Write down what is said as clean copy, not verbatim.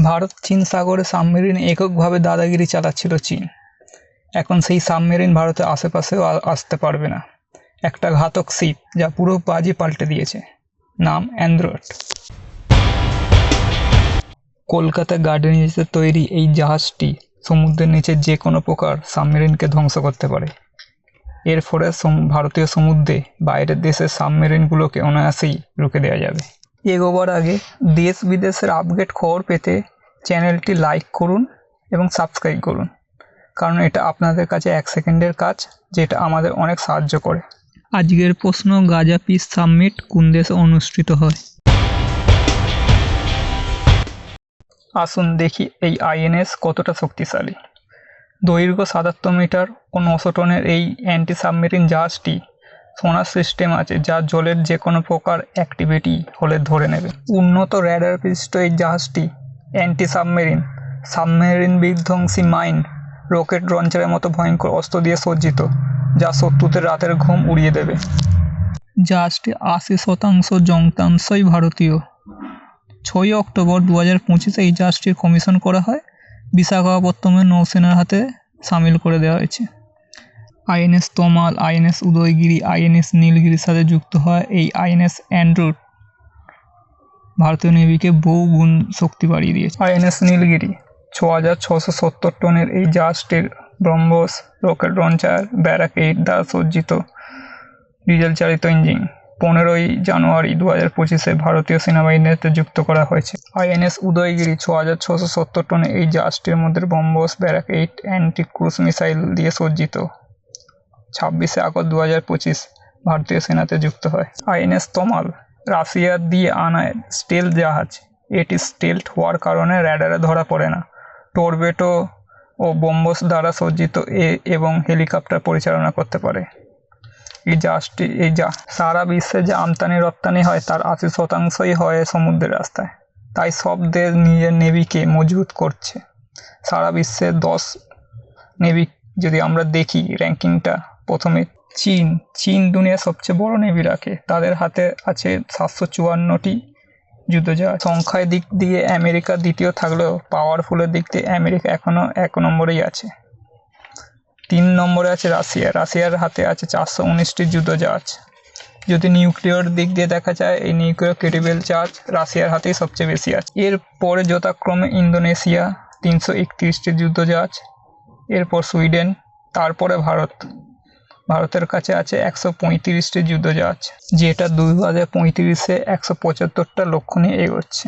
ভারত চীন সাগরে সাবমেরিন এককভাবে দাদাগিরি চালাচ্ছিল চীন। এখন সেই সাবমেরিন ভারতের আশেপাশেও আসতে পারবে না। একটা ঘাতক শিপ যা পুরো বাজি পাল্টে দিয়েছে, নাম অ্যান্ড্রয়েড। কলকাতা গার্ডেনিজে তৈরি এই জাহাজটি সমুদ্রের নিচে যে কোনো প্রকার সাবমেরিনকে ধ্বংস করতে পারে। এর ফলে ভারতীয় সমুদ্রে বাইরের দেশের সাবমেরিনগুলোকে অনায়াসেই রুখে দেওয়া যাবে। এগোবার আগে দেশ বিদেশের আপডেট খবর পেতে চ্যানেলটি লাইক করুন এবং সাবস্ক্রাইব করুন, কারণ এটা আপনাদের কাছে 1 সেকেন্ডের কাজ, যেটা আমাদের অনেক সাহায্য করে। আজকের প্রশ্ন, গাজা পিস সামিট কোন দেশে অনুষ্ঠিত হয়? আসুন দেখি এই আইএনএস কতটা শক্তিশালী। দৈর্ঘ্য 77 মিটার ও 900 টনের এই অ্যান্টি সাবমেরিন জাহাজটি সোনার সিস্টেম আছে, যা জলের যে কোনো প্রকার অ্যাক্টিভিটি হলে ধরে নেবে। উন্নত র্যাডার বিশিষ্ট এই জাহাজটি অ্যান্টি সাবমেরিন বিধ্বংসী মাইন, রকেট লঞ্চারের মতো ভয়ঙ্কর অস্ত্র দিয়ে সজ্জিত, যা শত্রুদের রাতের ঘুম উড়িয়ে দেবে। জাহাজটি 80% যন্ত্রাংশই ভারতীয়। 6 অক্টোবর 2025 এই জাহাজটির কমিশন করা হয়। বিশাখাপত্তনমে নৌসেনার হাতে সামিল করে দেওয়া হয়েছে। আইএনএস তমাল, আইএনএস উদয়গিরি, আইএনএস নীলগিরির সাথে যুক্ত হয় এই আইএনএস অ্যান্ড্রয়েড ভারতীয় নেভিকে বহু গুণ শক্তি বাড়িয়ে দিয়েছে। আইএনএস নীলগিরি 6670 টনের এই জাহাজটির ব্রহ্মোস রকেট লঞ্চার ব্যারাক 8 দ্বারা সজ্জিত ডিজেল চালিত ইঞ্জিন 15ই জানুয়ারি 2025 ভারতীয় সেনাবাহিনীতে যুক্ত করা হয়েছে। আইএনএস উদয়গিরি 6670 টনের এই জাহাজটির মধ্যে BrahMos Barak 8 anti cruise missile দিয়ে সজ্জিত 26 আগস্ট 2025 ভারতীয় সেনাতে যুক্ত হয়। আইএনএস তমাল রাশিয়া দিয়ে আনা স্টেলথ জাহাজ। এটি স্টেলথ হওয়ার কারণে র্যাডারে ধরা পড়ে না। টর্পেডো ও ব্রহ্মোস দ্বারা সজ্জিত এবং হেলিকপ্টার পরিচালনা করতে পারে। এই জাহাজটি সারা বিশ্বে যে আমদানি রপ্তানি হয় তার 80%ই হয় সমুদ্রের রাস্তায়। তাই সব দেশ নিজের নেভিকে মজবুত করছে। সারা বিশ্বে 10 নেভি যদি আমরা দেখি র্যাঙ্কিংটা, প্রথমে চীন দুনিয়ার সবচেয়ে বড় নেভি রাখে। তাদের হাতে আছে 754টি যুদ্ধজাহাজ। সংখ্যার দিক দিয়ে আমেরিকা দ্বিতীয় থাকলেও পাওয়ারফুলের দিক দিয়ে আমেরিকা এখনও 1 নম্বরেই আছে। 3 নম্বরে আছে রাশিয়ার হাতে আছে 419টি যুদ্ধজাহাজ। যদি নিউক্লিয়ার দিক দিয়ে দেখা যায়, এই নিউক্লিয়ার ক্যাপেবল জাহাজ রাশিয়ার হাতেই সবচেয়ে বেশি আছে। এরপরে যথাক্রমে ইন্দোনেশিয়া 331টি যুদ্ধজাহাজ, এরপর সুইডেন, তারপরে ভারতের কাছে আছে 135টি যুদ্ধজাহাজ, যেটা 2035-এ 175টা লক্ষ্য নিয়ে এগোচ্ছে।